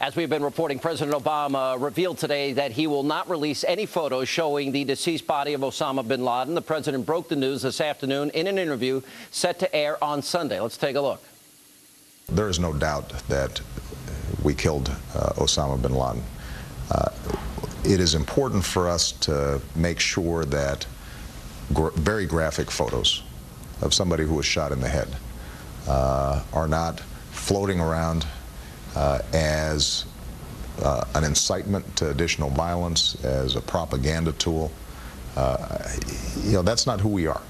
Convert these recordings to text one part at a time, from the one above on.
As we've been reporting, President Obama revealed today that he will not release any photos showing the deceased body of Osama bin Laden. The president broke the news this afternoon in an interview set to air on Sunday. Let's take a look. There is no doubt that we killed Osama bin Laden. It is important for us to make sure that very graphic photos of somebody who was shot in the head are not floating around as an incitement to additional violence, as a propaganda tool. That's not who we are.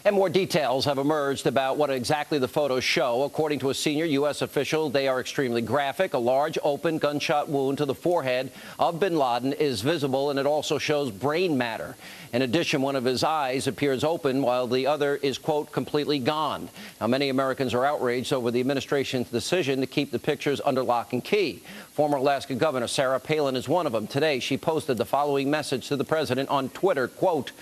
And more details have emerged about what exactly the photos show. According to a senior U.S. official, they are extremely graphic. A large open gunshot wound to the forehead of bin Laden is visible, and it also shows brain matter. In addition, one of his eyes appears open while the other is, quote, completely gone. Now, many Americans are outraged over the administration's decision to keep the pictures under lock and key. Former Alaska Governor Sarah Palin is one of them. Today, she posted the following message to the president on Twitter, quote,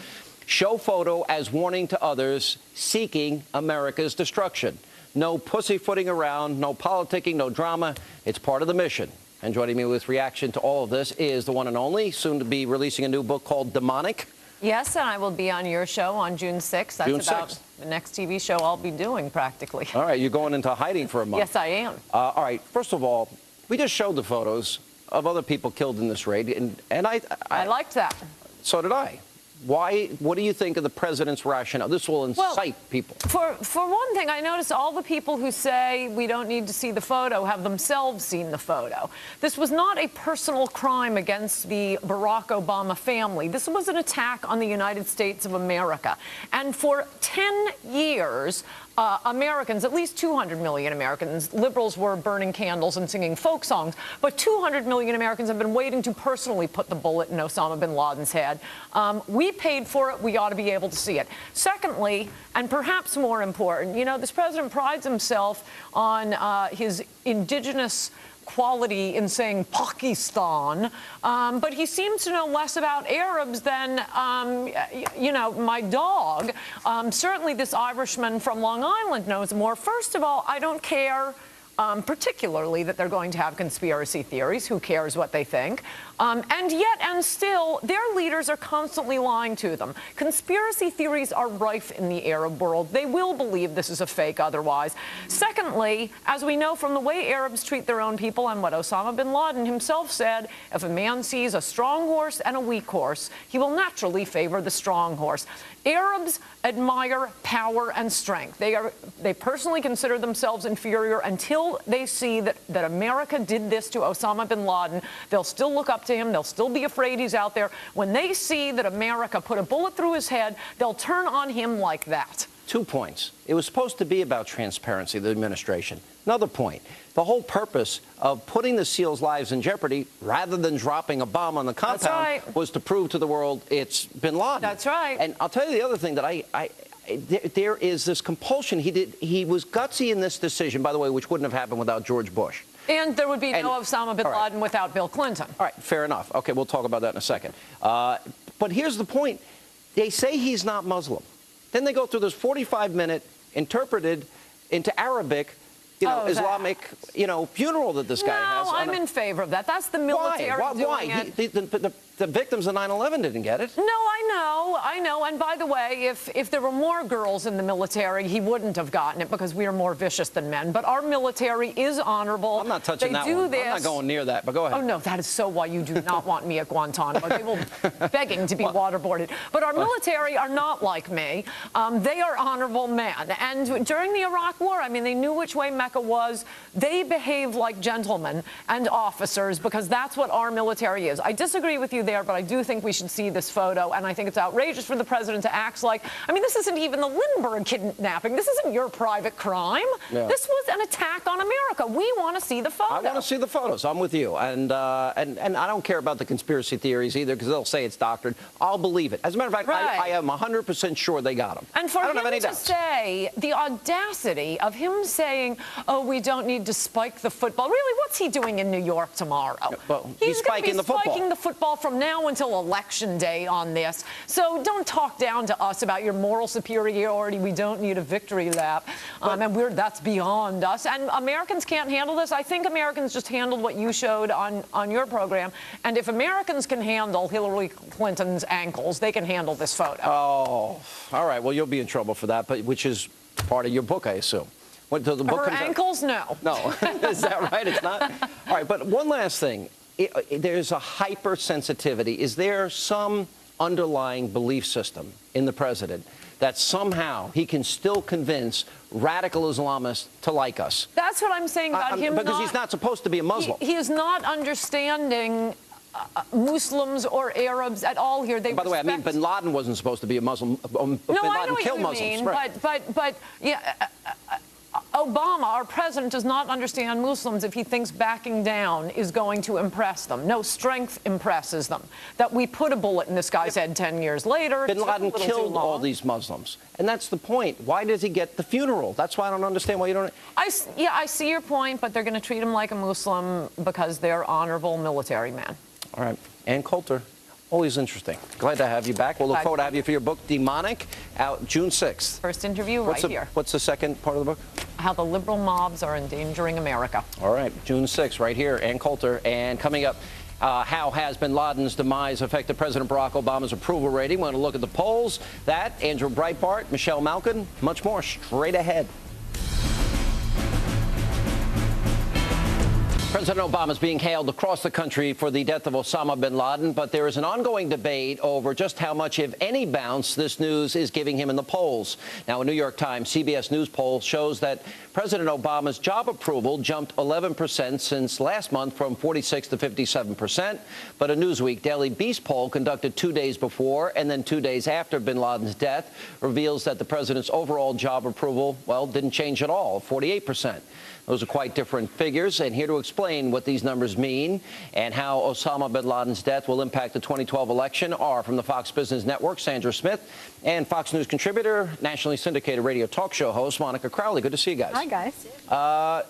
"Show photo as warning to others seeking America's destruction. No pussyfooting around, no politicking, no drama. It's part of the mission." And joining me with reaction to all of this is the one and only, soon to be releasing a new book called Demonic. Yes, and I will be on your show on June 6th. That's June about 6th. the next TV show I'll be doing, practically. All right, you're going into hiding for a month. Yes, I am. All right, first of all, we just showed the photos of other people killed in this raid, and I liked that. So did I. Why? What do you think of the president's rationale? This will incite people. For one thing, I noticed all the people who say we don't need to see the photo have themselves seen the photo. This was not a personal crime against the Barack Obama family. This was an attack on the United States of America. And for 10 years, Americans, at least 200 million Americans, liberals were burning candles and singing folk songs, but 200 million Americans have been waiting to personally put the bullet in Osama bin Laden's head. We paid for it. We ought to be able to see it. Secondly, and perhaps more important, this president prides himself on his indigenous quality in saying Pakistan, but he seems to know less about Arabs than, my dog. Certainly this Irishman from Long Island knows more. First of all, I don't care particularly that they're going to have conspiracy theories. Who cares what they think? And yet and still, their leaders are constantly lying to them. Conspiracy theories are rife in the Arab world. They will believe this is a fake otherwise. Secondly, as we know from the way Arabs treat their own people and what Osama bin Laden himself said, if a man sees a strong horse and a weak horse, he will naturally favor the strong horse. Arabs admire power and strength. They personally consider themselves inferior until they see that America did this to Osama bin Laden. They'll still look up to him. They'll still be afraid he's out there. When they see that America put a bullet through his head, they'll turn on him like that. 2 points. It was supposed to be about transparency, the administration. Another point. The whole purpose of putting the SEALs' lives in jeopardy, rather than dropping a bomb on the compound, was to prove to the world it's bin Laden. That's right. And I'll tell you the other thing that there is this compulsion. He was gutsy in this decision, by the way, which wouldn't have happened without George Bush. And there would be no Osama bin Laden without Bill Clinton. All right, fair enough. Okay, we'll talk about that in a second. But here's the point. They say he's not Muslim. Then they go through this 45-minute interpreted into Arabic, Islamic, funeral that this guy has. No, I'm in favor of that. That's the military doing it. The victims of 9/11 didn't get it. No, I know. And by the way, if there were more girls in the military, he wouldn't have gotten it because we are more vicious than men. But our military is honorable. I'm not touching that one. I'm not going near that, but go ahead. Oh, no, that is so why you do not want me at Guantanamo. They will begging to be waterboarded. But our military are not like me. They are honorable men. And during the Iraq War, they knew which way Mecca was. They behaved like gentlemen and officers because that's what our military is. I disagree with you there, but I do think we should see this photo, and I think it's outrageous for the president to act like, this isn't even the Lindbergh kidnapping. This isn't your private crime. Yeah. This was an attack on America. We want to see the photo. I want to see the photos. I'm with you. And I don't care about the conspiracy theories either, because they'll say it's doctored. I'll believe it. As a matter of fact, I am 100% sure they got him. And for him to say, the audacity of him saying, oh, we don't need to spike the football. Really, what's he doing in New York tomorrow? Well, he's spiking the football. Spiking the football from now until Election Day on this. So don't talk down to us about your moral superiority. We don't need a victory lap. And that's beyond us. And Americans can't handle this. I think Americans just handled what you showed on your program. And if Americans can handle Hillary Clinton's ankles, they can handle this photo. Oh, all right. Well, you'll be in trouble for that, but which is part of your book, I assume. When the book Her comes ankles? out? No. No. Is that right? It's not? All right. But one last thing. There's a hypersensitivity. Is there some underlying belief system in the president that somehow he can still convince radical Islamists to like us? That's what I'm saying about him. Because he's not supposed to be a Muslim. He is not understanding Muslims or Arabs at all here. By the way, I mean, bin Laden wasn't supposed to be a Muslim. Bin Laden killed Muslims. Right. But yeah, Obama, our president, does not understand Muslims if he thinks backing down is going to impress them. No, strength impresses them. That we put a bullet in this guy's head 10 years later. Bin Laden killed all these Muslims. And that's the point. Why does he get the funeral? That's why I don't understand why you don't... I see your point, but they're going to treat him like a Muslim because they're honorable military men. All right. Ann Coulter, always interesting. Glad to have you back. We'll look forward to have you for your book, Demonic, out June 6th. First interview here. What's the second part of the book? How the liberal mobs are endangering America. All right. June 6th, right here, Ann Coulter. And coming up, how has bin Laden's demise affected President Barack Obama's approval rating? We're going to look at the polls. That, Andrew Breitbart, Michelle Malkin, much more straight ahead. President Obama is being hailed across the country for the death of Osama bin Laden, but there is an ongoing debate over just how much, if any, bounce this news is giving him in the polls. Now, a New York Times CBS News poll shows that President Obama's job approval jumped 11% since last month from 46 to 57%. But a Newsweek Daily Beast poll conducted 2 days before and then 2 days after bin Laden's death reveals that the president's overall job approval, well, didn't change at all, 48%. Those are quite different figures, and here to explain what these numbers mean and how Osama bin Laden's death will impact the 2012 election are from the Fox Business Network, Sandra Smith, and Fox News contributor, nationally syndicated radio talk show host, Monica Crowley. Good to see you guys. Hi, guys. A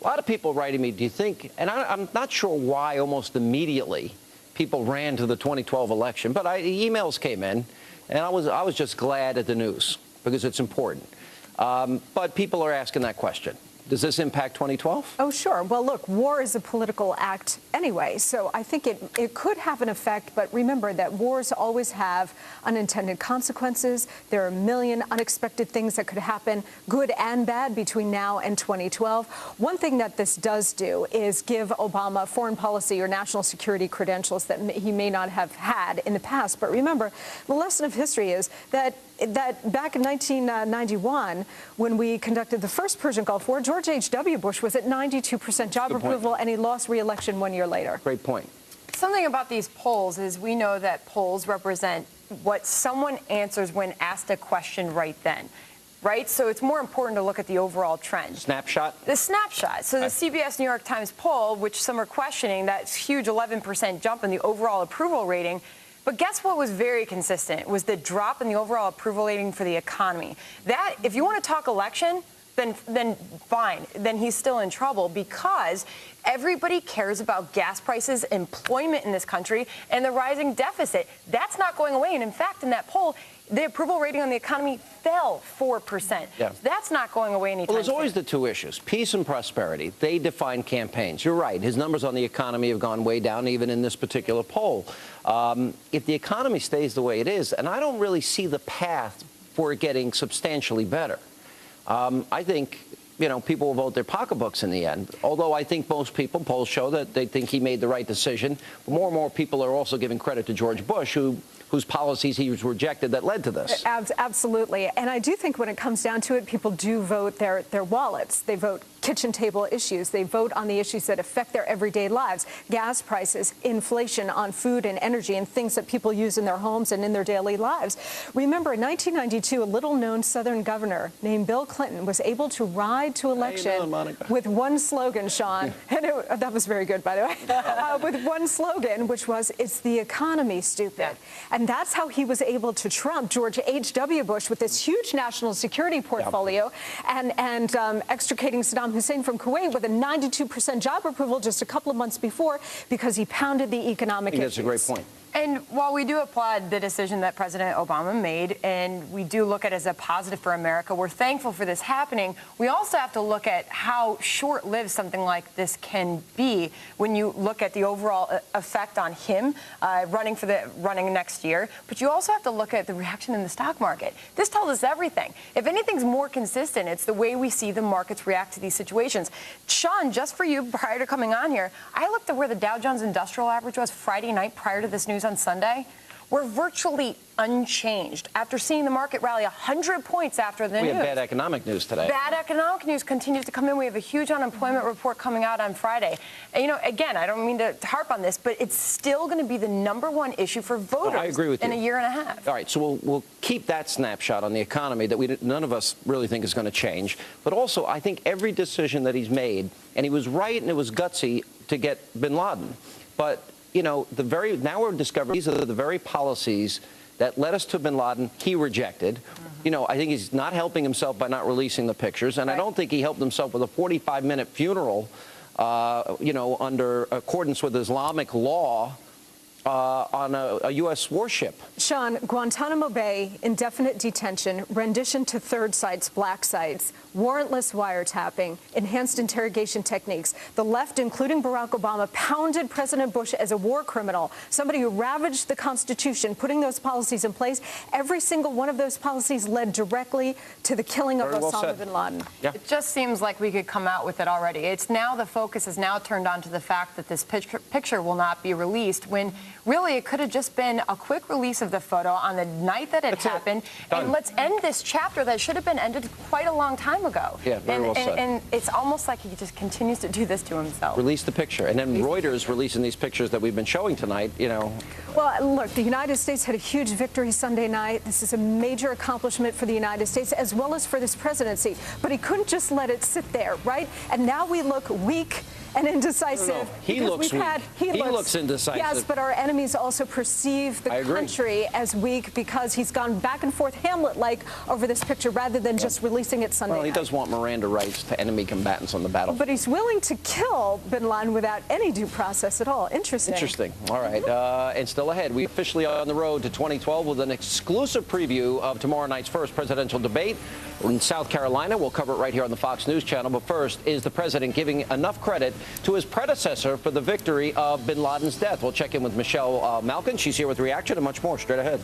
lot of people writing me, do you think, and I'm not sure why almost immediately people ran to the 2012 election, but emails came in, and I was just glad at the news because it's important. But people are asking that question. Does this impact 2012? Oh, sure. Well, look, war is a political act anyway, so I think it could have an effect. But remember that wars always have unintended consequences. There are a million unexpected things that could happen, good and bad, between now and 2012. One thing that this does do is give Obama foreign policy or national security credentials that he may not have had in the past. But remember, the lesson of history is that back in 1991, when we conducted the first Persian Gulf War, George H.W. Bush was at 92% job approval, and he lost re-election 1 year later. Great point. Something about these polls is we know that polls represent what someone answers when asked a question right then. Right? So it's more important to look at the overall trend. Snapshot? The snapshot. So the CBS New York Times poll, which some are questioning, that huge 11% jump in the overall approval rating. But guess what was very consistent was the drop in the overall approval rating for the economy. That, if you want to talk election, then fine. Then he's still in trouble because everybody cares about gas prices, employment in this country, and the rising deficit. That's not going away. And in fact, in that poll, the approval rating on the economy fell 4%. Yeah. That's not going away anytime soon. Well, there's always the two issues, peace and prosperity. They define campaigns. You're right. His numbers on the economy have gone way down, even in this particular poll. If the economy stays the way it is, and I don't really see the path for it getting substantially better, I think, you know, people will vote their pocketbooks in the end. Although I think most people, polls show that they think he made the right decision. But more and more people are also giving credit to George Bush, whose policies he was rejected that led to this. Absolutely. And I do think when it comes down to it, people do vote their wallets. They vote kitchen table issues. They vote on the issues that affect their everyday lives: gas prices, inflation on food and energy, and things that people use in their homes and in their daily lives. Remember, in 1992, a little-known Southern governor named Bill Clinton was able to ride to election with one slogan, Sean, and that was very good, by the way, with one slogan, which was, "It's the economy, stupid." And that's how he was able to trump George H.W. Bush with this huge national security portfolio and extricating Saddam Hussein from Kuwait with a 92% job approval just a couple of months before, because he pounded the economic issues. That's a great point. And while we do applaud the decision that President Obama made, and we do look at it as a positive for America, we're thankful for this happening, we also have to look at how short-lived something like this can be when you look at the overall effect on him running next year. But you also have to look at the reaction in the stock market. This tells us everything. If anything's more consistent, it's the way we see the markets react to these situations. Sean, just for you, prior to coming on here, I looked at where the Dow Jones Industrial Average was Friday night prior to this news on Sunday. We're virtually unchanged after seeing the market rally 100 points after the news. We have bad economic news today. Bad economic news continues to come in. We have a huge unemployment report coming out on Friday. And, you know, again, I don't mean to harp on this, but it's still going to be the #1 issue for voters I agree with in you. a year and a half. All right, so we'll keep that snapshot on the economy that none of us really think is going to change. But also, I think every decision that he's made, and he was right and it was gutsy to get bin Laden. But you know, now we're discovering these are the very policies that led us to bin Laden he rejected. You know, I think he's not helping himself by not releasing the pictures, and I don't think he helped himself with a 45-minute funeral, you know, under accordance with Islamic law on a U.S. warship. Sean, Guantanamo Bay, indefinite detention, rendition to third sites, black sites, warrantless wiretapping, enhanced interrogation techniques. The left, including Barack Obama, pounded President Bush as a war criminal, somebody who ravaged the Constitution, putting those policies in place. Every single one of those policies led directly to the killing of Osama bin Laden. Yeah. It just seems like we could come out with it already. It's now the focus is now turned on to the fact that this picture will not be released, when really it could have just been a quick release of the photo on the night that it happened. And let's end this chapter that should have been ended quite a long time ago. Yeah, very well said. And it's almost like he just continues to do this to himself. Release the picture. And then Reuters releasing these pictures that we've been showing tonight, you know. Well, look, the United States had a huge victory Sunday night. This is a major accomplishment for the United States as well as for this presidency. But he couldn't just let it sit there, right? And now we look weak and indecisive. No. He looks weak. He looks indecisive. Yes, but our enemies also perceive the country as weak because he's gone back and forth Hamlet-like over this picture rather than just releasing it Sunday night. Well, he does want Miranda rights to enemy combatants on the battlefield. But he's willing to kill bin Laden without any due process at all. Interesting. Interesting. All right. And still ahead, we officially are on the road to 2012 with an exclusive preview of tomorrow night's first presidential debate in South Carolina. We'll cover it right here on the Fox News channel. But first, is the president giving enough credit to his predecessor for the victory of bin Laden's death? We'll check in with Michelle Malkin. She's here with reaction and much more straight ahead.